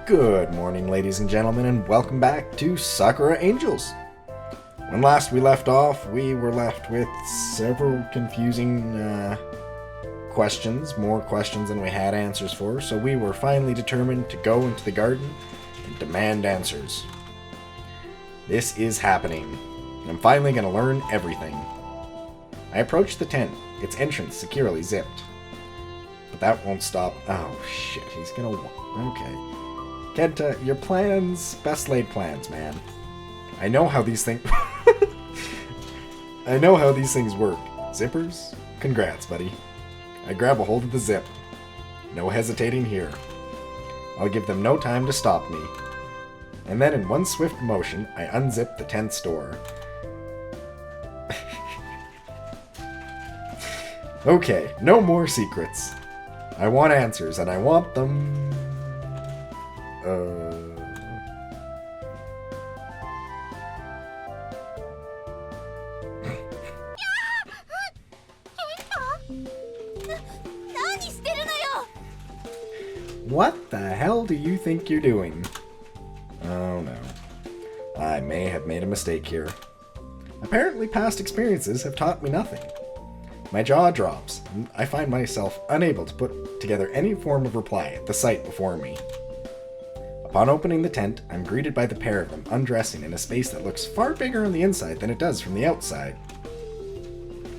Good morning, ladies and gentlemen, and welcome back to Sakura Angels. When last we left off, we were left with several confusing questions, more questions than we had answers for, so we were finally determined to go into the garden and demand answers. This is happening. I'm finally going to learn everything. I approached the tent, its entrance securely zipped. But that won't stop. Oh shit, he's gonna. Okay. Kenta, your plans, best laid plans, man. I know how these things. I know how these things work. Zippers? Congrats, buddy. I grab a hold of the zip. No hesitating here. I'll give them no time to stop me. And then in one swift motion, I unzip the tent's door. Okay, no more secrets. I want answers, and I want them... What the hell do you think you're doing? Oh no. I may have made a mistake here. Apparently past experiences have taught me nothing. My jaw drops, and I find myself unable to put together any form of reply at the sight before me. Upon opening the tent, I'm greeted by the pair of them undressing in a space that looks far bigger on the inside than it does from the outside.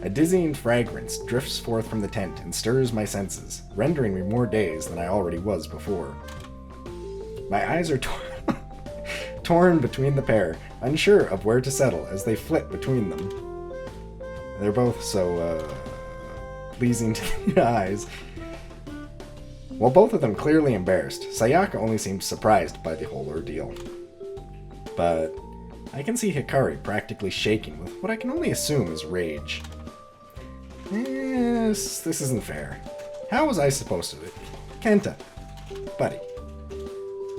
A dizzying fragrance drifts forth from the tent and stirs my senses, rendering me more dazed than I already was before. My eyes are torn between the pair, unsure of where to settle as they flit between them. They're both so, pleasing to the eyes. While both of them clearly embarrassed, Sayaka only seemed surprised by the whole ordeal. But I can see Hikari practically shaking with what I can only assume is rage. Yes, this isn't fair. How was I supposed to do it? Kenta, buddy.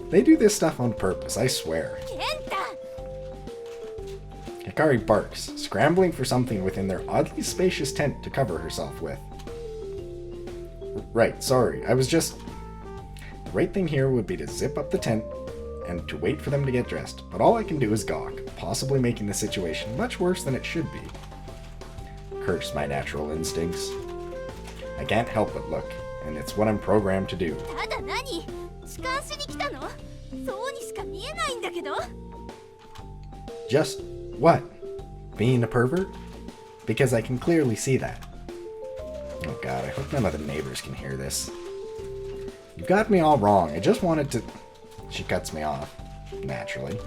They do this stuff on purpose, I swear. Kenta! Hikari barks, scrambling for something within their oddly spacious tent to cover herself with. Right, sorry, I was just... The right thing here would be to zip up the tent and to wait for them to get dressed, but all I can do is gawk, possibly making the situation much worse than it should be. Curse my natural instincts. I can't help but look, and it's what I'm programmed to do. Just what? Being a pervert? Because I can clearly see that. Oh god, I hope none of the neighbors can hear this. You've got me all wrong. I just wanted to... She cuts me off. Naturally.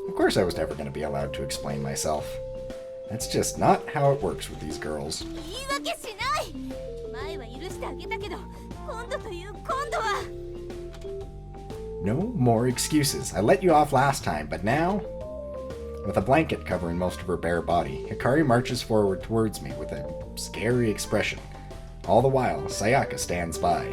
Of course I was never going to be allowed to explain myself. That's just not how it works with these girls. No more excuses. I let you off last time, but now... With a blanket covering most of her bare body, Hikari marches forward towards me with a scary expression. All the while, Sayaka stands by.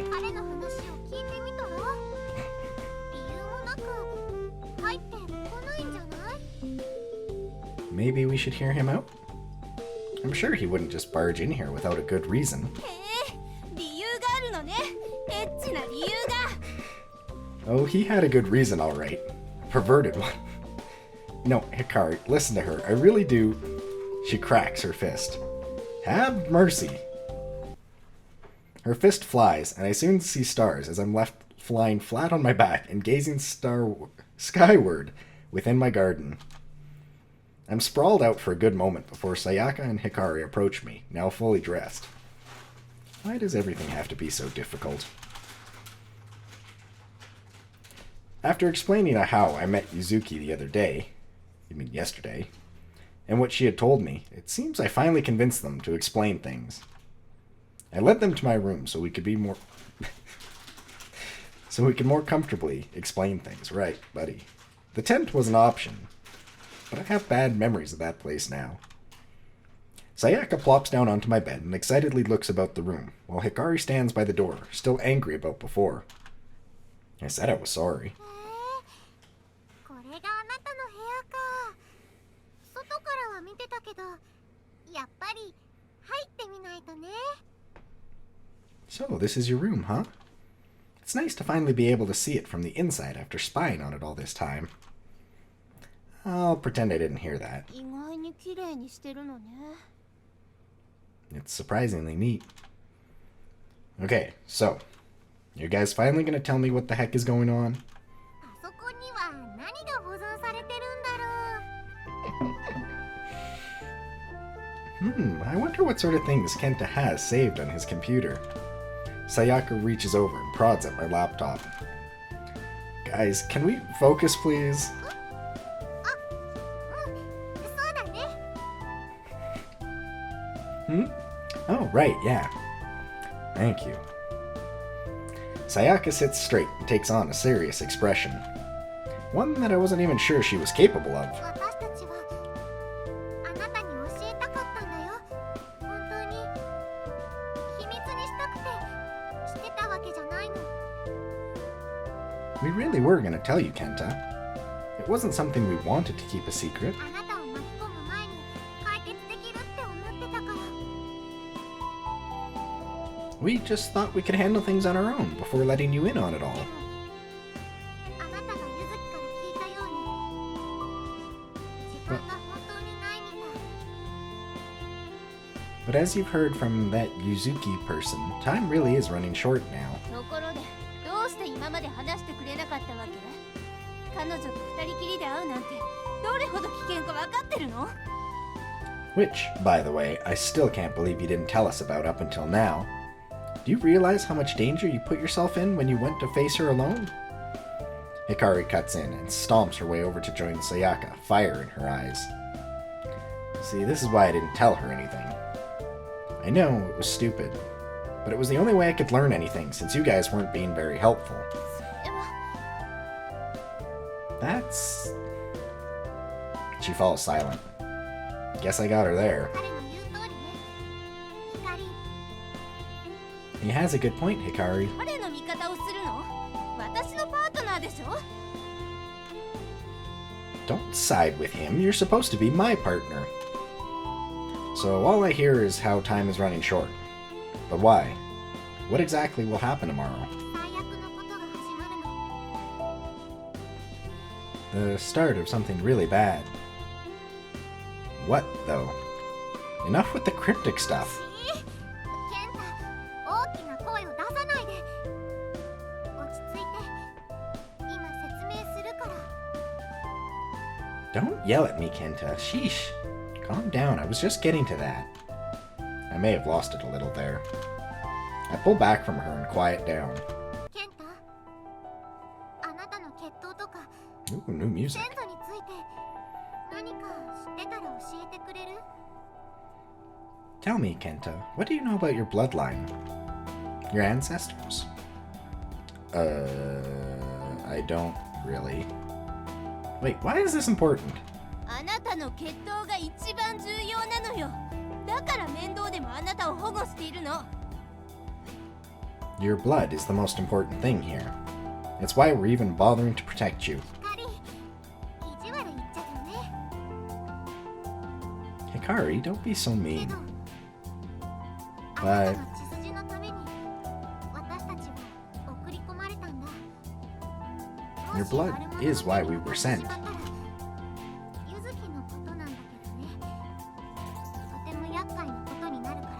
Maybe we should hear him out? I'm sure he wouldn't just barge in here without a good reason. Oh, he had a good reason, alright. Perverted one. No, Hikari, listen to her. I really do... She cracks her fist. Have mercy. Her fist flies, and I soon see stars as I'm left flying flat on my back and gazing skyward within my garden. I'm sprawled out for a good moment before Sayaka and Hikari approach me, now fully dressed. Why does everything have to be so difficult? After explaining how I met Yuzuki the other day, you mean yesterday, and what she had told me, it seems I finally convinced them to explain things. I led them to my room so we could be more... so we could more comfortably explain things, right, buddy? The tent was an option, but I have bad memories of that place now. Sayaka plops down onto my bed and excitedly looks about the room, while Hikari stands by the door, still angry about before. I said I was sorry. So, this is your room, huh? It's nice to finally be able to see it from the inside after spying on it all this time. I'll pretend I didn't hear that. 意外に綺麗にしてるのね。 It's surprisingly neat. Okay, so, you guys finally gonna tell me what the heck is going on? あそこには何が保存されてるんだろう。 I wonder what sort of things Kenta has saved on his computer. Sayaka reaches over and prods at my laptop. Guys, can we focus, please? そうだね。 Oh, right, yeah. Thank you. Sayaka sits straight and takes on a serious expression. One that I wasn't even sure she was capable of. 私たちはあなたに教えたかったんだよ。本当に秘密にしたくてしてたわけじゃないの。 We really were gonna tell you, Kenta. It wasn't something we wanted to keep a secret. あなたを巻き込む前に解決できるって思ってたから。 We just thought we could handle things on our own before letting you in on it all. あなたがゆずきから聞いたように時間が本当にないみたい。 But as you've heard from that Yuzuki person, time really is running short now. ところでどうして今まで話してくれなかったわけ？彼女と二人きりで会うなんてどれほど危険か分かってるの？ Which, by the way, I still can't believe you didn't tell us about up until now. Do you realize how much danger you put yourself in when you went to face her alone? Hikari cuts in and stomps her way over to join Sayaka, fire in her eyes. See, this is why I didn't tell her anything. I know, it was stupid, but it was the only way I could learn anything since you guys weren't being very helpful. でも That's... She falls silent. Guess I got her there. 彼の言う通りね。光、 He has a good point, Hikari. 彼の味方をするの？私のパートナーでしょ？ Don't side with him, you're supposed to be my partner. So all I hear is how time is running short. But why? What exactly will happen tomorrow? 最悪のことが始まるの。 The start of something really bad. What, though? Enough with the cryptic stuff. ケンタ、大きな声を出さないで。落ち着いて。今説明するから。 Don't yell at me, Kenta. Sheesh. Calm down, I was just getting to that. I may have lost it a little there. I pull back from her and quiet down. ケンタ、あなたの血統とか Ooh, new music. 先祖について何か知ってたら教えてくれる？ Tell me, Kenta, what do you know about your bloodline? Your ancestors? I don't really. Wait, why is this important? あなたの血統が一番重要なのよ。だから面倒でもあなたを保護しているの。 Your blood is the most important thing here. It's why we're even bothering to protect you. 光、意地悪言っちゃダメ。 Hikari, don't be so け mean. ど、あ But なたの血筋のために私たちは送り込まれたんだ。 your blood is why we were sent. ゆずきのことなんだけどね。とても厄介なことになるから。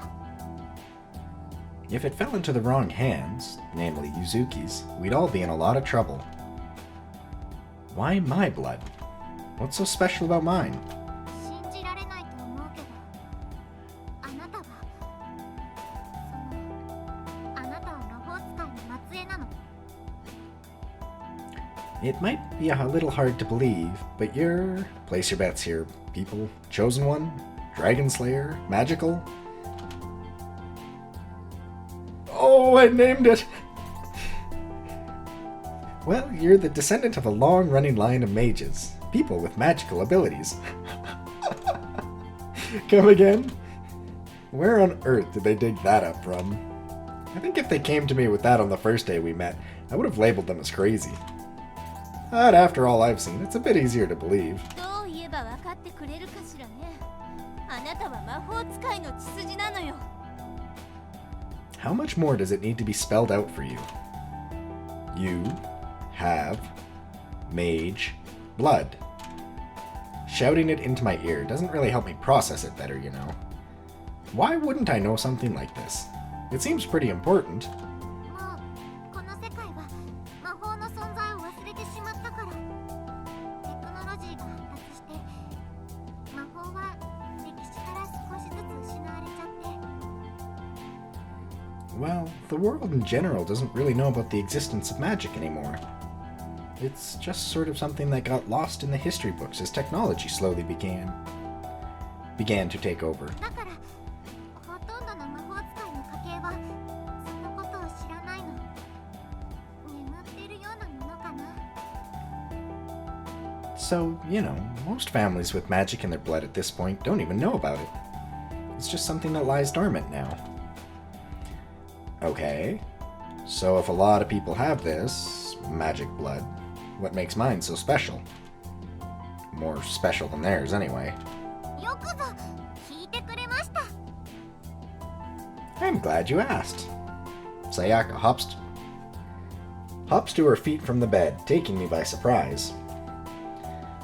If it fell into the wrong hands, namely Yuzuki's, we'd all be in a lot of trouble. Why my blood? What's so special about mine? 信じられないと思うけど、あなたはあなたは魔法使いの末裔なの。 It might be a little hard to believe, but you're... Place your bets here, people. Chosen One? Dragon Slayer? Magical? Oh, I named it! Well, you're the descendant of a long-running line of mages. People with magical abilities. Come again? Where on earth did they dig that up from? I think if they came to me with that on the first day we met, I would have labeled them as crazy. But after all I've seen, it's a bit easier to believe. どう言えば分かってくれるかしらね。あなたは魔法使いの血筋なのよ。 How much more does it need to be spelled out for you? You have mage blood. Shouting it into my ear doesn't really help me process it better, you know. Why wouldn't I know something like this? It seems pretty important. もうこの世界は魔法の存在を忘れてしまったから。テクノロジーが発達して魔法は歴史から少しずつ失われちゃって。 Well, the world in general doesn't really know about the existence of magic anymore. It's just sort of something that got lost in the history books as technology slowly began to take over. だからほとんどの魔法使いの家系はそのことを知らないの。眠ってるようなものかな。 So, you know, most families with magic in their blood at this point don't even know about it. It's just something that lies dormant now. Okay, so if a lot of people have this magic blood, what makes mine so special? More special than theirs, anyway. よくぞ聞いてくれました。 I'm glad you asked. Sayaka hops to her feet from the bed, taking me by surprise.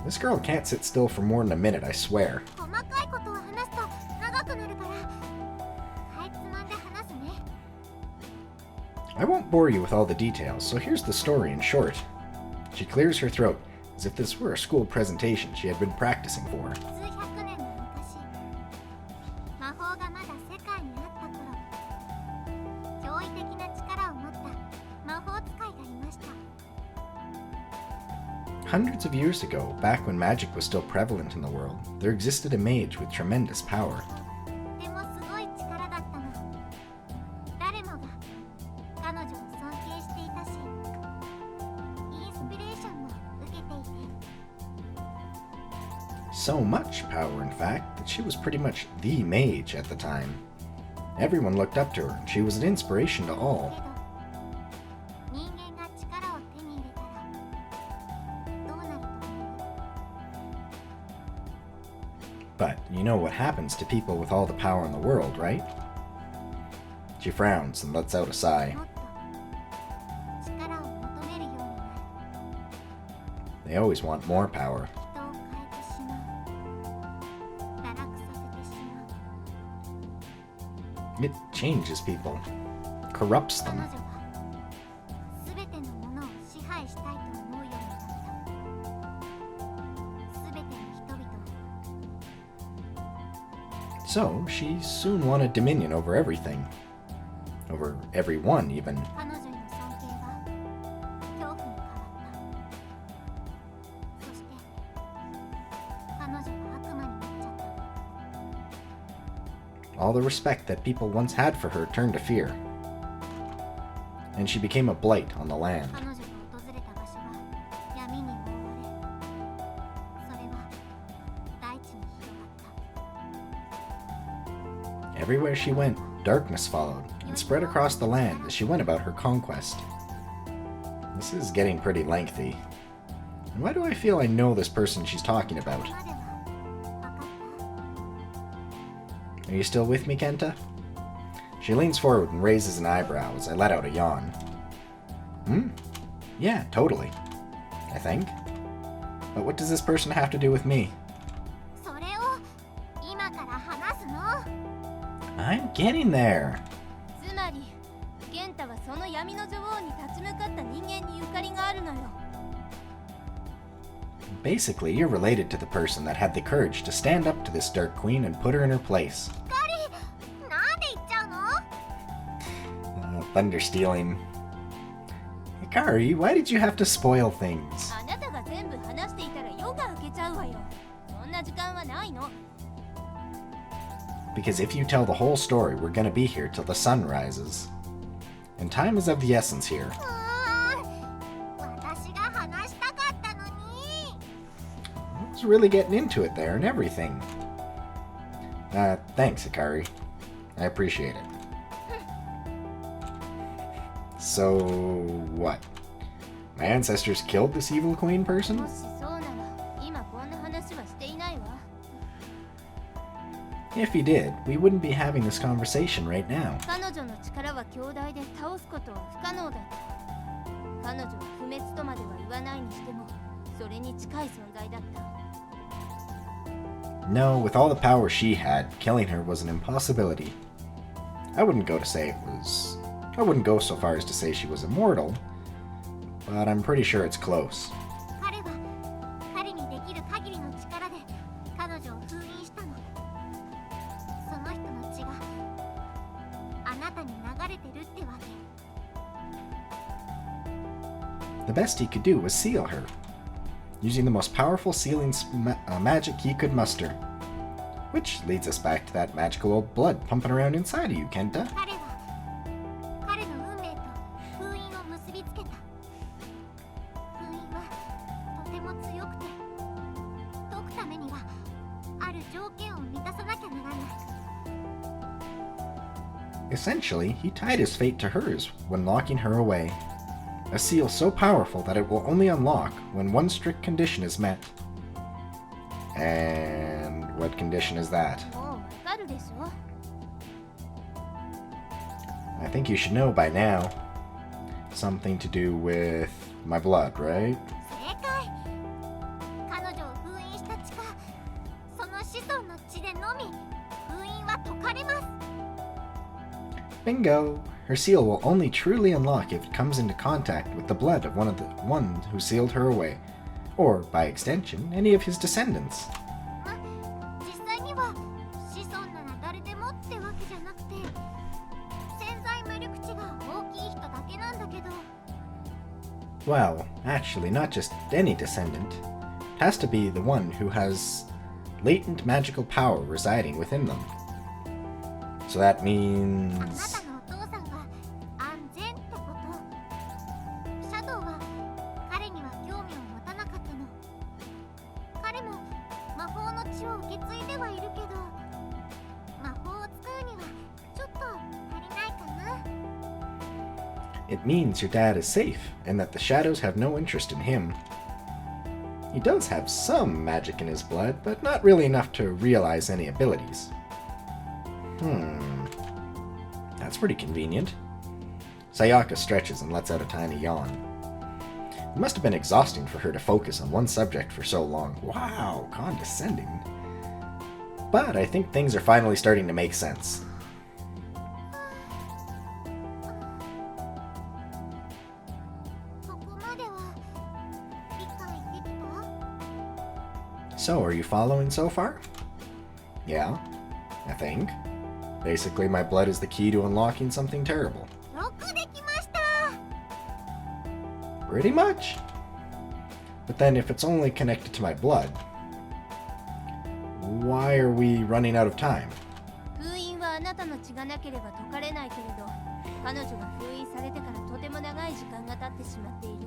This girl can't sit still for more than a minute, I swear. 細かいことを話すと長くなるからかいつまんで話すね。 I won't bore you with all the details, so here's the story in short. She clears her throat, as if this were a school presentation she had been practicing for. 数百年の昔、魔法がまだ世界にあった頃、驚異的な力を持った魔法使いがいました。 Hundreds of years ago, back when magic was still prevalent in the world, there existed a mage with tremendous power. でもすごい力だったの。誰もが彼女を尊敬していたし、インスピレーションも受けていて。 So much power, in fact, that she was pretty much the mage at the time. Everyone looked up to her, and she was an inspiration to け all. ど、人間が力を手に入れたらどうなると思う？ But you know what happens to people with all the power in the world, right? She frowns and lets out a sigh. もっと力を求めるようになる。 They always want more power. 人を変えてしまう。堕落させてしまう。 It changes people, corrupts 彼 them. 女は全てのものを支配したいと思うようになった。全ての人々を。 So she soon wanted dominion over everything. Over everyone, even. 彼女への尊敬は恐怖に変わった。そして彼女は悪魔になっちゃった。 All the respect that people once had for her turned to fear. And she became a blight on the land. 彼女が訪れた場所は闇に覆われ、それは大地に広がった。 Everywhere she went, darkness followed and spread across the land as she went about her conquest. This is getting pretty lengthy. And why do I feel I know this person she's talking about? 今では分かった？ Are you still with me, Kenta? She leans forward and raises an eyebrow as I let out a yawn. Yeah, totally. I think. But what does this person have to do with me? それを今から話すの。 I'm getting there. つまり、ケンタはその闇の女王に立ち向かった人間にゆかりがあるのよ。 Basically, you're related to the person that had the courage to stand up to this Dark Queen and put her in her place. なんで言っちゃうの？ Thunder stealing. Hikari, why did you have to spoil things? あなたが全部話していたら夜が明けちゃうわよ。そんな時間はないの。 Because if you tell the whole story, we're gonna be here till the sun rises. And time is of the essence here. 私が話したかったのに。 I was really getting into it there and everything. Thanks, Hikari. I appreciate it. So, what? My ancestors killed this evil queen person? もしそうなら、今こんな話はしていないわ。 If he did, we wouldn't be having this conversation right now. 彼女の力は強大で倒すことは不可能だった。彼女は不滅とまでは言わないにしてもそれに近い存在だった。 No, with all the power she had, killing her was an impossibility. I wouldn't go so far as to say she was immortal, but I'm pretty sure it's close. 彼は彼にできる限りの力で彼女を封印したの。その人の血があなたに流れてるってわけ。 The best he could do was seal her, using the most powerful sealing magic he could muster. Which leads us back to that magical old blood pumping around inside of you, Kenta. 彼は彼の運命と封印を結びつけた。封印はとても強くて解くためにはある条件を満たさなきゃならない。 Essentially, he tied his fate to hers when locking her away. A seal so powerful that it will only unlock when one strict condition is met. And what condition is that? もうわかるでしょ。 I think you should know by now. Something to do with my blood, right? 正解。彼女を封印した血かその子孫の血でのみ封印は解かれます。 Bingo! Her seal will only truly unlock if it comes into contact with the blood of one who sealed her away, or, by extension, any of his descendants. 実際には子孫なら誰でもってわけじゃなくて潜在魔力値が大きい人だけなんだけど。 Well, actually, not just any descendant. It has to be the one who has latent magical power residing within them. So that あな means... たのお父さんが安全ってこと。シャドウは彼には興味を持たなかったの。彼も魔法の血を受け継いではいるけど魔法を使うにはちょっと足りないかな。 It means your dad is safe, and that the shadows have no interest in him. He does have some magic in his blood, but not really enough to realize any abilities. That's pretty convenient. Sayaka stretches and lets out a tiny yawn. It must have been exhausting for her to focus on one subject for so long. Wow, condescending. But I think things are finally starting to make sense. ここまでは理解できた？ So, are you following so far? Yeah, I think. Basically, my blood is the key to unlocking something terrible. よくできました。 Pretty much. But then, if it's only connected to my blood, why are we running out of time? 封印はあなたの血がなければ解かれないけれど彼女が封印されてからとても長い時間が経ってしまっている。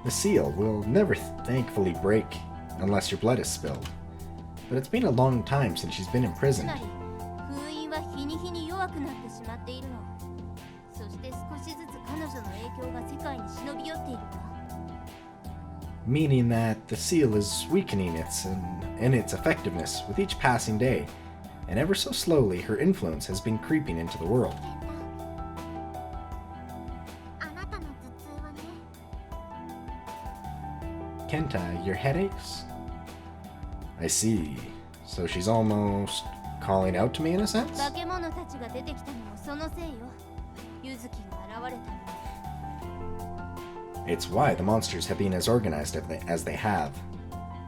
The seal will never thankfully break unless your blood is spilled. But it's been a long time since she's been つ imprisoned. まり封印は日に日に弱くなってしまっているの。そして少しずつ彼女の影響が世界に忍び寄っているわ。 Meaning that the seal is weakening in its effectiveness with each passing day, and ever so slowly her influence has been creeping into the world. あなたの頭痛はね。 Kenta, your headaches? I see. So she's almost calling out to me in a sense? 化け物たちが出てきたのもそのせいよ。ユズキが現れたのも。 It's why the monsters have been as organized as they have,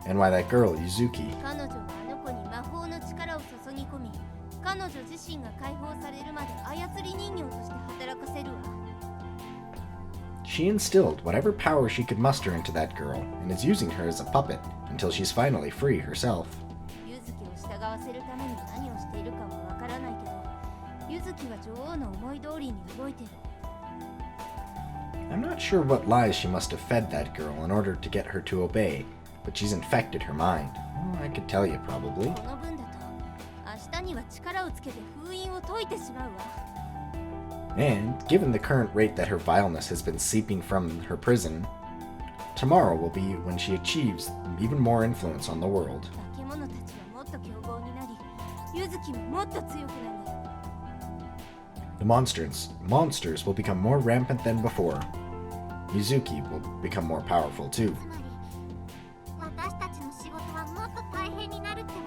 and why that girl, Yuzuki, 彼女はあの子に魔法の力を注ぎ込み、彼女自身が解放されるまで操り人形として働かせるわ。 she instilled whatever power she could muster into that girl, and is using her as a puppet until she's finally free herself. ユズキを従わせるために何をしているかはわからないけど、ユズキは女王の思い通りに動いてる。 I'm not sure what lies she must have fed that girl in order to get her to obey, but she's infected her mind. Well, I could tell you probably. この分だと、明日には力をつけて封印を解いてしまうわ。 And, given the current rate that her vileness has been seeping from her prison, tomorrow will be when she achieves even more influence on the world. 化け物たちはもっと凶暴になり、ユズキももっと強くなる。 The monsters will become more rampant than before, Yuzuki will become more powerful too. つまり私たちの仕事はもっと大変になるってわ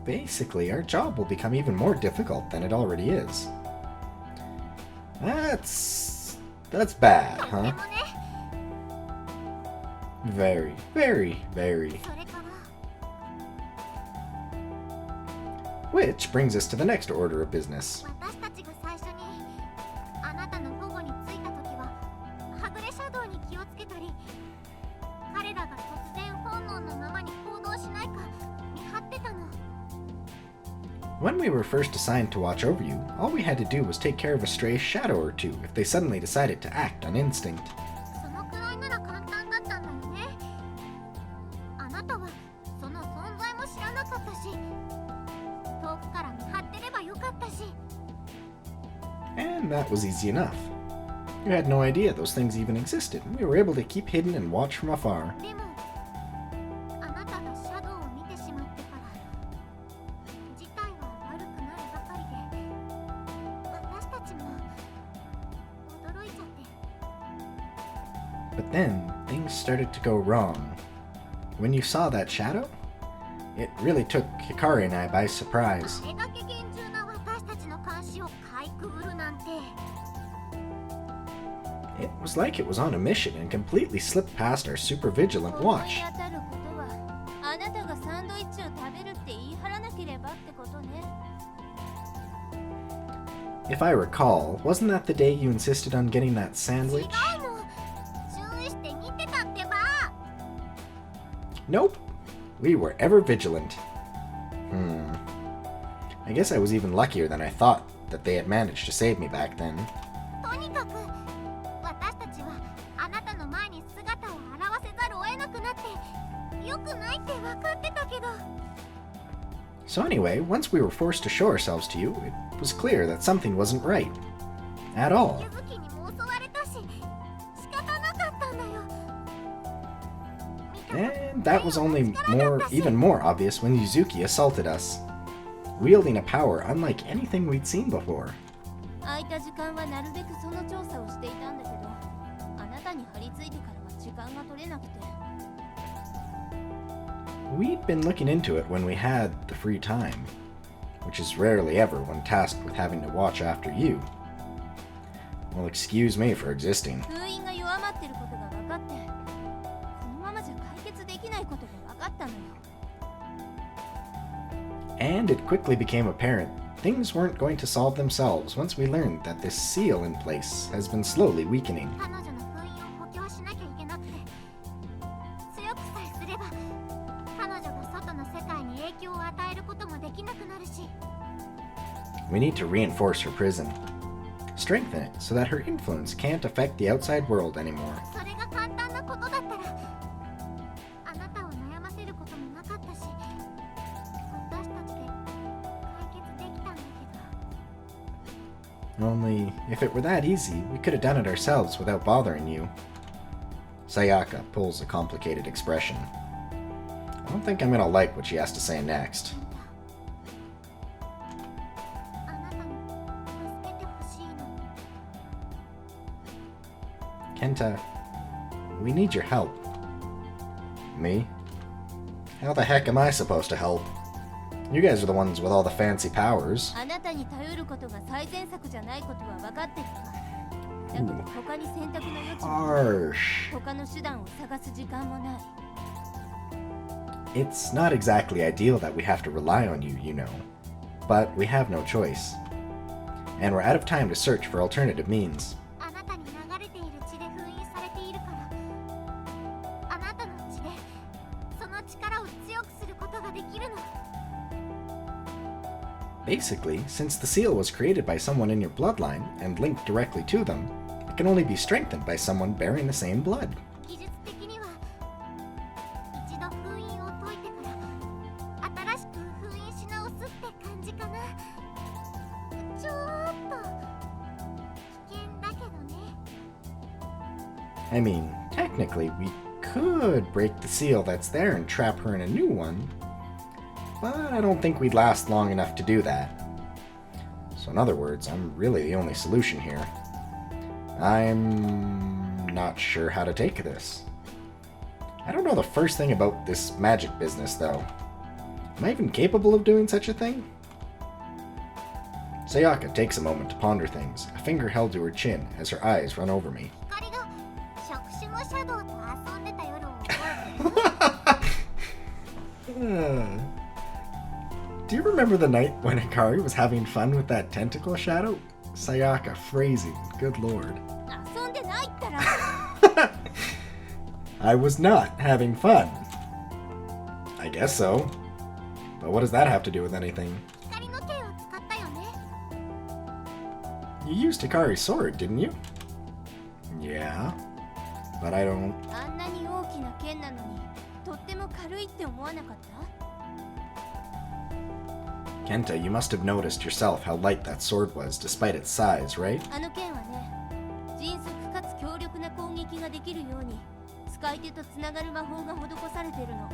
け。 Basically, our job will become even more difficult than it already is. That's bad, と huh? てもね。 Very, very, very. それから Which brings us to the next order of business. 私たちが最初にあなたの保護に着いた時ははぐれシャドウに気をつけたり、彼らが突然本能のままに行動しないか見張ってたの。 When we were first assigned to watch over you, all we had to do was take care of a stray shadow or two if they suddenly decided to act on instinct. そのくらいなら簡単だったんだよね。あなたはその存在も知らなかったし、遠くから見張ってればよかったし。 And that was easy enough. You had no idea those things even existed, and we were able to keep hidden and watch from afar. でもあなたがシャドウを見てしまってから事態は悪くなるばかりで、私たちも驚いちゃって。 But then, things started to go wrong. When you saw that shadow, it really took Hikari and I by surprise. あれだけ厳重な私たちの監視をかいくぐるなんて。 It was like it was on a mission and completely slipped past our super vigilant 思い watch. 当たることはあなたがサンドイッチを食べるって言い張らなければってことね。 If I recall, wasn't that the day you insisted on getting that 違 sandwich? うの。注意して見てたってば。 Nope. We were ever vigilant. I guess I was even luckier than I thought that they had managed to save me back then. とにかく私たちはあなたの前に姿を現せざるを得なくなって良くないって分かってたけど。 So anyway, once we were forced to show ourselves to you, it was clear that something wasn't right. At all. ゆずきにも襲われたし仕方なかったんだよ。 And that was only even more obvious when Yuzuki assaulted us, wielding a power unlike anything we'd seen before. 空いた時間はなるべくその調査をしていたんだけど、あなたに張り付いてからは時間が取れなくて。 We'd been looking into it when we had the free time, which is rarely ever when tasked with having to watch after you. Well, excuse me for existing. 封印が弱まってることが分かって、このままじゃ解決できないことが分かったのよ。 And it quickly became apparent things weren't going to solve themselves once we learned that this seal in place has been slowly weakening. 彼女の封印を補強しなきゃいけなくて、強くさえすれば彼女が外の世界に影響を与えることもできなくなるし。 We need to reinforce her prison. Strengthen it so that her influence can't affect the outside world anymore. それが簡単なことだったらあなたを悩ませることもなかったし、私たちで解決できたんだけど。 Only, if it were that easy, we could have done it ourselves without bothering you. Sayaka pulls a complicated expression. I don't think I'm gonna like what she has to say next. あなたに助けてほしいの。 Kenta, we need your help. Me? How the heck am I supposed to help? You guys are the ones with all the fancy powers. あなたに頼ることが最善策じゃないことは分かってるわ。だけど他に選択の余地もない。 Harsh. 他の手段を探す時間もない。 It's not exactly ideal that we have to rely on you, you know. But we have no choice. And we're out of time to search for alternative means. あなたに流れている血で封印されているから、あなたの血でその力を強くすることができるの。 Basically, since the seal was created by someone in your bloodline and linked directly to them, it can only be strengthened by someone bearing the same blood. 技術的には一度封印を解いてから新しく封印し直すって感じかな。ちょっと危険だけどね。 I mean, technically, we could break the seal that's there and trap her in a new one, but I don't think we'd last long enough to do that. So in other words, I'm really the only solution here. I'm not sure how to take this. I don't know the first thing about this magic business, though. Am I even capable of doing such a thing? Sayaka takes a moment to ponder things, a finger held to her chin as her eyes run over me. 光が触手のシャドウと遊んでた夜を覚えてる？ Do you remember the night when Hikari was having fun with that tentacle shadow? Sayaka phrasing, good lord. 遊んでないったら I was not having fun. I guess so. But what does that have to do with anything? 光の剣を使ったよね。 You used Hikari's sword, didn't you? Yeah. But I don't... あんなに大きな剣なのにとっても軽いって思わなかった？ Kenta, you must have noticed yourself how light that sword was, despite its size, right? あの剣はね、迅速かつ強力な攻撃ができるように使い手とつながる魔法が施されてるの。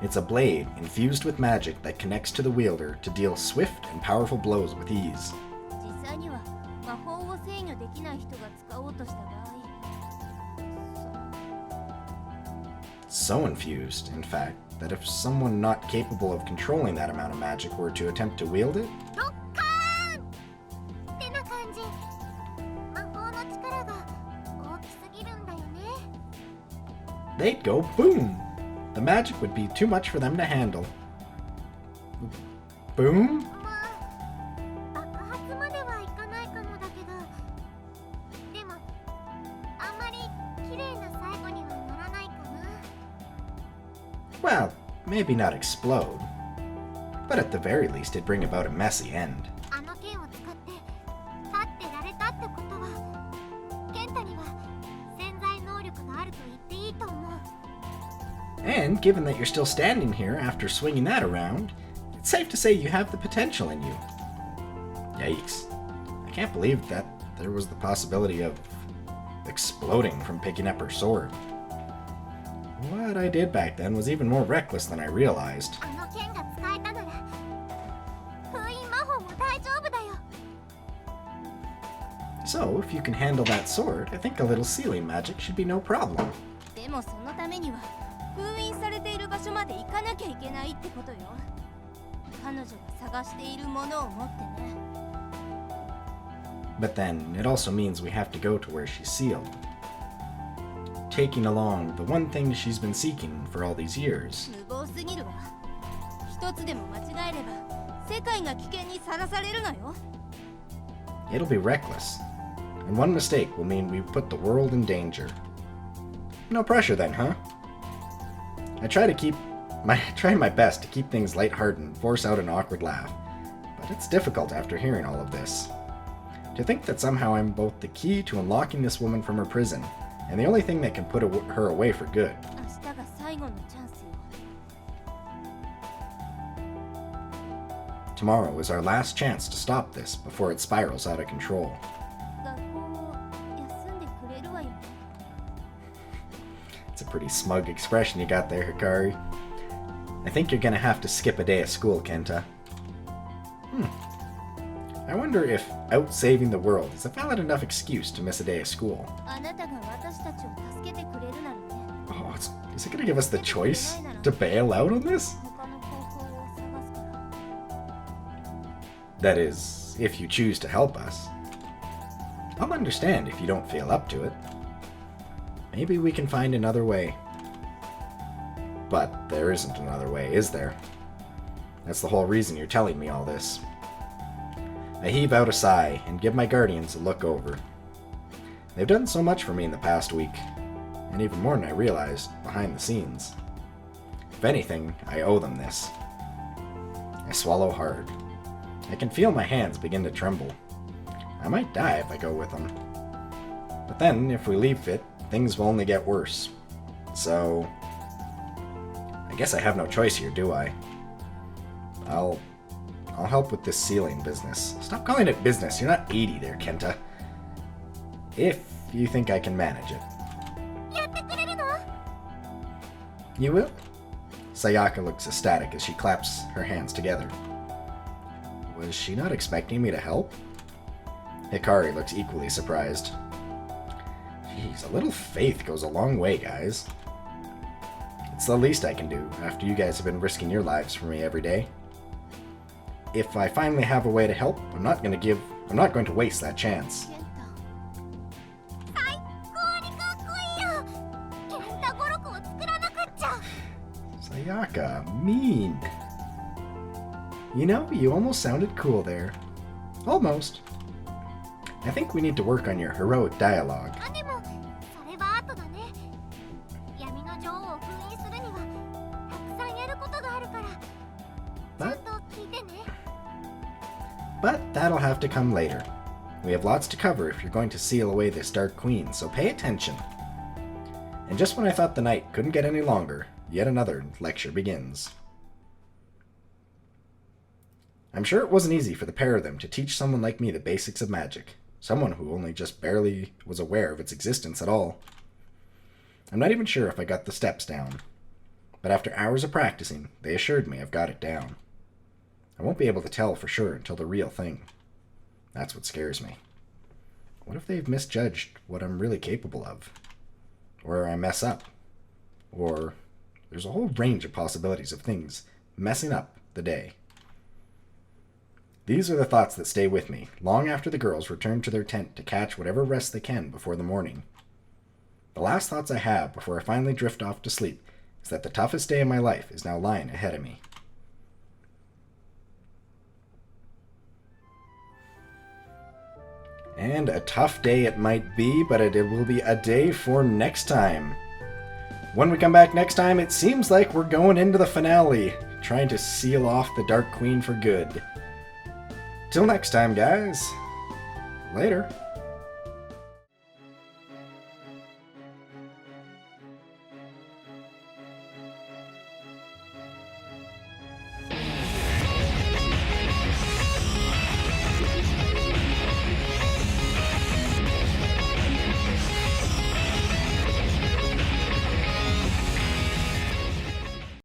It's a blade infused with magic that connects to the wielder to deal swift and powerful blows with ease. 実際には魔法を制御できない人が使おうとした場合、 So infused, in fact, that if someone not capable of controlling that amount of magic were to attempt to wield it, ロッカーンってな感じ。魔法の力が大きすぎるんだよね。 they'd go boom! The magic would be too much for them to handle. Boom? まあ爆発まではいかないかもだけど、でもあんまり綺麗な最後にはならないかな。 Well, maybe not explode. But at the very least, it'd bring about a messy end. あの剣を使って立ってられたってことは、ケンタには潜在能力があると言っていいと思う。 And given that you're still standing here after swinging that around, it's safe to say you have the potential in you. Yikes. I can't believe that there was the possibility of exploding from picking up her sword. What I did back then was even more reckless than I realized. あの剣が使えたなら封印魔法も大丈夫だよ。 So, if you can handle that sword, I think a little sealing magic should be no problem. でもそのためには封印されている場所まで行かなきゃいけないってことよ。彼女が探しているものを持ってね。 But then, it also means we have to go to where she's sealed. Taking along the one thing she's been seeking for all these years. 無謀すぎるわ。一つでも間違えれば世界が危険にさらされるのよ。 It'll be reckless. And one mistake will mean we put the world in danger. No pressure then, huh? I try my best to keep things lighthearted and force out an awkward laugh, but it's difficult after hearing all of this. To think that somehow I'm both the key to unlocking this woman from her prison, and the only thing that can put her away for good. 明日が最後のチャンスよ。 Tomorrow is our last chance to stop this before it spirals out of control. 学校を休んでくれるわよね。 It's a pretty smug expression you got there, Hikari. I think you're gonna have to skip a day of school, Kenta. I wonder if out saving the world is a valid enough excuse to miss a day of school. あなたが私たちを助けてくれるならね。 Oh, is it gonna give us the choice to bail out on this? 他の方法を探すから。 That is, if you choose to help us. I'll understand if you don't feel up to it. Maybe we can find another way. But there isn't another way, is there? That's the whole reason you're telling me all this. I heave out a sigh and give my guardians a look over. They've done so much for me in the past week, and even more than I realized behind the scenes. If anything, I owe them this. I swallow hard. I can feel my hands begin to tremble. I might die if I go with them. But then, if we leave Fit, things will only get worse. So, I guess I have no choice here, do I? I'll help with this sealing business. Stop calling it business. You're not 80 there, Kenta. If you think I can manage it. やってくれるの？ You will? Sayaka looks ecstatic as she claps her hands together. Was she not expecting me to help? Hikari looks equally surprised. Jeez, a little faith goes a long way, guys. It's the least I can do after you guys have been risking your lives for me every day. If I finally have a way to help, I'm not going to waste that chance. 最高にかっこいいよ。ケンタ語録を作らなくっちゃ。 Sayaka, mean. You know, you almost sounded cool there. Almost. I think we need to work on your heroic dialogue. あ、でもそれは後だね。闇の女王を封印するにはたくさんやることがあるからちゃんと聞いてね。 But that'll have to come later. We have lots to cover if you're going to seal away this Dark Queen, so pay attention. And just when I thought the night couldn't get any longer, yet another lecture begins. I'm sure it wasn't easy for the pair of them to teach someone like me the basics of magic, someone who only just barely was aware of its existence at all. I'm not even sure if I got the steps down, but after hours of practicing, they assured me I've got it down. I won't be able to tell for sure until the real thing. That's what scares me. What if they've misjudged what I'm really capable of? Or I mess up? Or there's a whole range of possibilities of things messing up the day. These are the thoughts that stay with me long after the girls return to their tent to catch whatever rest they can before the morning. The last thoughts I have before I finally drift off to sleep is that the toughest day of my life is now lying ahead of me. And a tough day it might be, but it will be a day for next time. When we come back next time, it seems like we're going into the finale, trying to seal off the Dark Queen for good. Till next time, guys. Later.